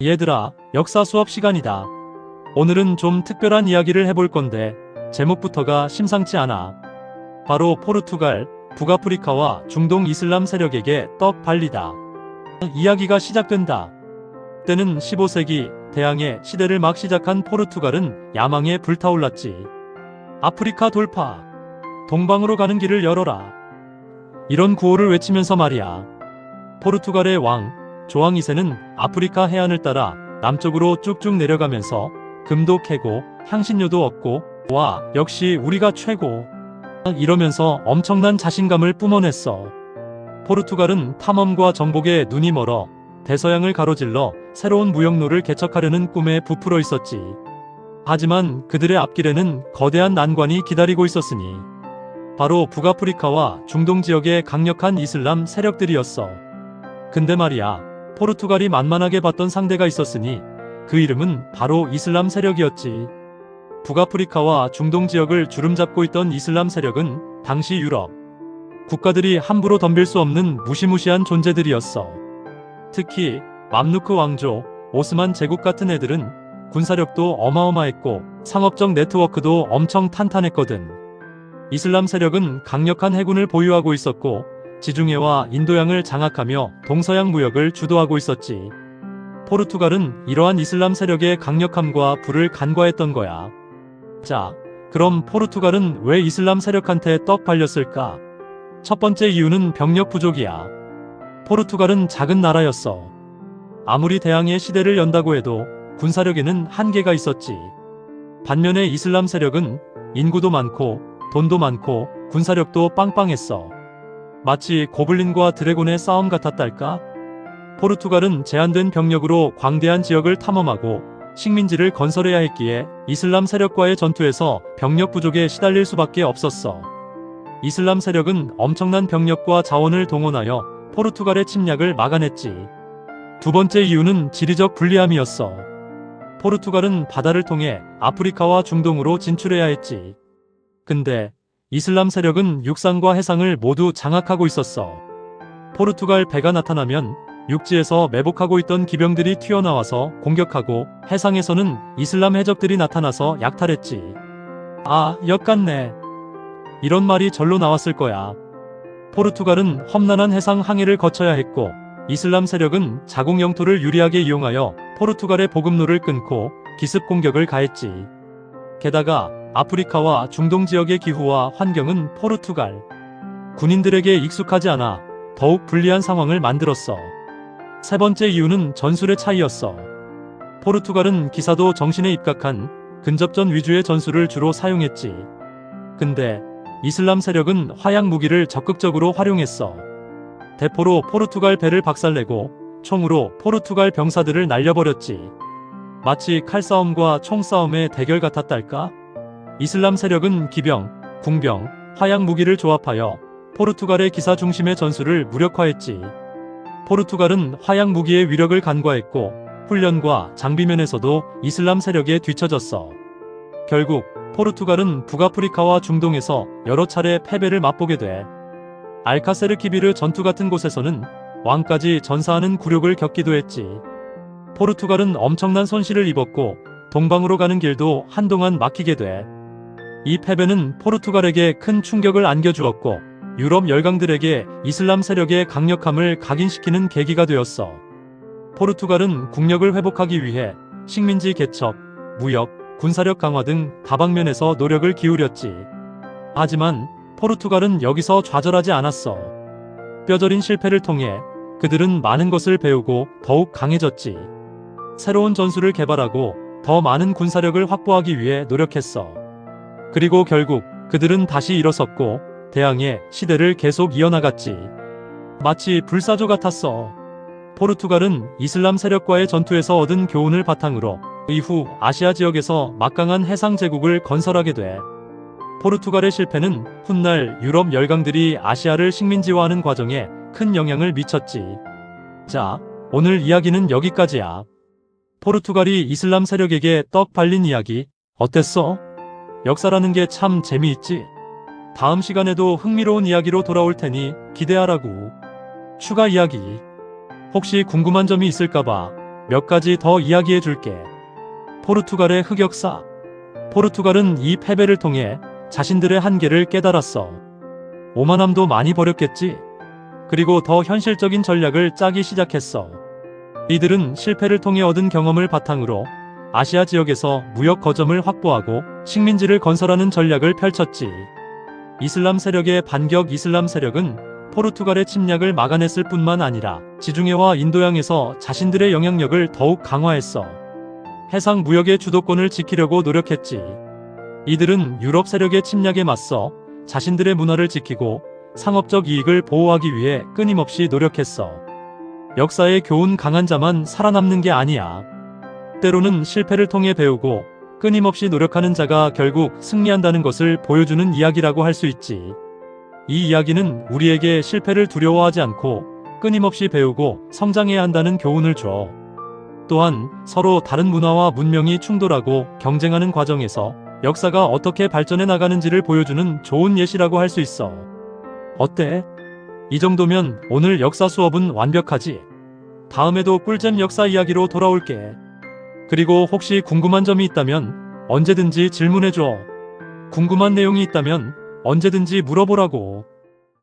얘들아, 역사 수업 시간이다. 오늘은 좀 특별한 이야기를 해볼 건데 제목부터가 심상치 않아. 바로 포르투갈, 북아프리카와 중동 이슬람 세력에게 떡 발리다. 이야기가 시작된다. 때는 15세기 대항해 시대를 막 시작한 포르투갈은 야망에 불타올랐지. 아프리카 돌파, 동방으로 가는 길을 열어라. 이런 구호를 외치면서 말이야. 포르투갈의 왕 조왕 2세는 아프리카 해안을 따라 남쪽으로 쭉쭉 내려가면서 금도 캐고 향신료도 얻고 와, 역시 우리가 최고, 이러면서 엄청난 자신감을 뿜어냈어. 포르투갈은 탐험과 정복에 눈이 멀어 대서양을 가로질러 새로운 무역로를 개척하려는 꿈에 부풀어 있었지. 하지만 그들의 앞길에는 거대한 난관이 기다리고 있었으니 바로 북아프리카와 중동 지역의 강력한 이슬람 세력들이었어. 근데 말이야, 포르투갈이 만만하게 봤던 상대가 있었으니 그 이름은 바로 이슬람 세력이었지. 북아프리카와 중동 지역을 주름잡고 있던 이슬람 세력은 당시 유럽 국가들이 함부로 덤빌 수 없는 무시무시한 존재들이었어. 특히 맘루크 왕조, 오스만 제국 같은 애들은 군사력도 어마어마했고 상업적 네트워크도 엄청 탄탄했거든. 이슬람 세력은 강력한 해군을 보유하고 있었고 지중해와 인도양을 장악하며 동서양 무역을 주도하고 있었지. 포르투갈은 이러한 이슬람 세력의 강력함과 불을 간과했던 거야. 자, 그럼 포르투갈은 왜 이슬람 세력한테 떡 발렸을까? 첫 번째 이유는 병력 부족이야. 포르투갈은 작은 나라였어. 아무리 대항해 시대를 연다고 해도 군사력에는 한계가 있었지. 반면에 이슬람 세력은 인구도 많고 돈도 많고 군사력도 빵빵했어. 마치 고블린과 드래곤의 싸움 같았달까? 포르투갈은 제한된 병력으로 광대한 지역을 탐험하고 식민지를 건설해야 했기에 이슬람 세력과의 전투에서 병력 부족에 시달릴 수밖에 없었어. 이슬람 세력은 엄청난 병력과 자원을 동원하여 포르투갈의 침략을 막아냈지. 두 번째 이유는 지리적 불리함이었어. 포르투갈은 바다를 통해 아프리카와 중동으로 진출해야 했지. 근데 이슬람 세력은 육상과 해상을 모두 장악하고 있었어. 포르투갈 배가 나타나면 육지에서 매복하고 있던 기병들이 튀어나와서 공격하고 해상에서는 이슬람 해적들이 나타나서 약탈했지. 아, 역같네. 이런 말이 절로 나왔을 거야. 포르투갈은 험난한 해상 항해를 거쳐야 했고 이슬람 세력은 자국 영토를 유리하게 이용하여 포르투갈의 보급로를 끊고 기습 공격을 가했지. 게다가 아프리카와 중동 지역의 기후와 환경은 포르투갈 군인들에게 익숙하지 않아 더욱 불리한 상황을 만들었어. 세 번째 이유는 전술의 차이였어. 포르투갈은 기사도 정신에 입각한 근접전 위주의 전술을 주로 사용했지. 근데 이슬람 세력은 화약 무기를 적극적으로 활용했어. 대포로 포르투갈 배를 박살내고 총으로 포르투갈 병사들을 날려버렸지. 마치 칼싸움과 총싸움의 대결 같았달까? 이슬람 세력은 기병, 궁병, 화약 무기를 조합하여 포르투갈의 기사 중심의 전술을 무력화했지. 포르투갈은 화약 무기의 위력을 간과했고 훈련과 장비면에서도 이슬람 세력에 뒤처졌어. 결국 포르투갈은 북아프리카와 중동에서 여러 차례 패배를 맛보게 돼. 알카세르키비르 전투 같은 곳에서는 왕까지 전사하는 굴욕을 겪기도 했지. 포르투갈은 엄청난 손실을 입었고 동방으로 가는 길도 한동안 막히게 돼. 이 패배는 포르투갈에게 큰 충격을 안겨주었고 유럽 열강들에게 이슬람 세력의 강력함을 각인시키는 계기가 되었어. 포르투갈은 국력을 회복하기 위해 식민지 개척, 무역, 군사력 강화 등 다방면에서 노력을 기울였지. 하지만 포르투갈은 여기서 좌절하지 않았어. 뼈저린 실패를 통해 그들은 많은 것을 배우고 더욱 강해졌지. 새로운 전술을 개발하고 더 많은 군사력을 확보하기 위해 노력했어. 그리고 결국 그들은 다시 일어섰고 대항해 시대를 계속 이어나갔지. 마치 불사조 같았어. 포르투갈은 이슬람 세력과의 전투에서 얻은 교훈을 바탕으로 이후 아시아 지역에서 막강한 해상 제국을 건설하게 돼. 포르투갈의 실패는 훗날 유럽 열강들이 아시아를 식민지화하는 과정에 큰 영향을 미쳤지. 자, 오늘 이야기는 여기까지야. 포르투갈이 이슬람 세력에게 떡 발린 이야기 어땠어? 역사라는 게 참 재미있지? 다음 시간에도 흥미로운 이야기로 돌아올 테니 기대하라고. 추가 이야기 혹시 궁금한 점이 있을까봐 몇 가지 더 이야기해 줄게. 포르투갈의 흑역사. 포르투갈은 이 패배를 통해 자신들의 한계를 깨달았어. 오만함도 많이 버렸겠지. 그리고 더 현실적인 전략을 짜기 시작했어. 이들은 실패를 통해 얻은 경험을 바탕으로 아시아 지역에서 무역 거점을 확보하고 식민지를 건설하는 전략을 펼쳤지. 이슬람 세력의 반격. 이슬람 세력은 포르투갈의 침략을 막아냈을 뿐만 아니라 지중해와 인도양에서 자신들의 영향력을 더욱 강화했어. 해상 무역의 주도권을 지키려고 노력했지. 이들은 유럽 세력의 침략에 맞서 자신들의 문화를 지키고 상업적 이익을 보호하기 위해 끊임없이 노력했어. 역사의 교훈. 강한 자만 살아남는 게 아니야. 때로는 실패를 통해 배우고 끊임없이 노력하는 자가 결국 승리한다는 것을 보여주는 이야기라고 할 수 있지. 이 이야기는 우리에게 실패를 두려워하지 않고 끊임없이 배우고 성장해야 한다는 교훈을 줘. 또한 서로 다른 문화와 문명이 충돌하고 경쟁하는 과정에서 역사가 어떻게 발전해 나가는지를 보여주는 좋은 예시라고 할 수 있어. 어때? 이 정도면 오늘 역사 수업은 완벽하지? 다음에도 꿀잼 역사 이야기로 돌아올게. 그리고 혹시 궁금한 점이 있다면 언제든지 질문해줘. 궁금한 내용이 있다면 언제든지 물어보라고.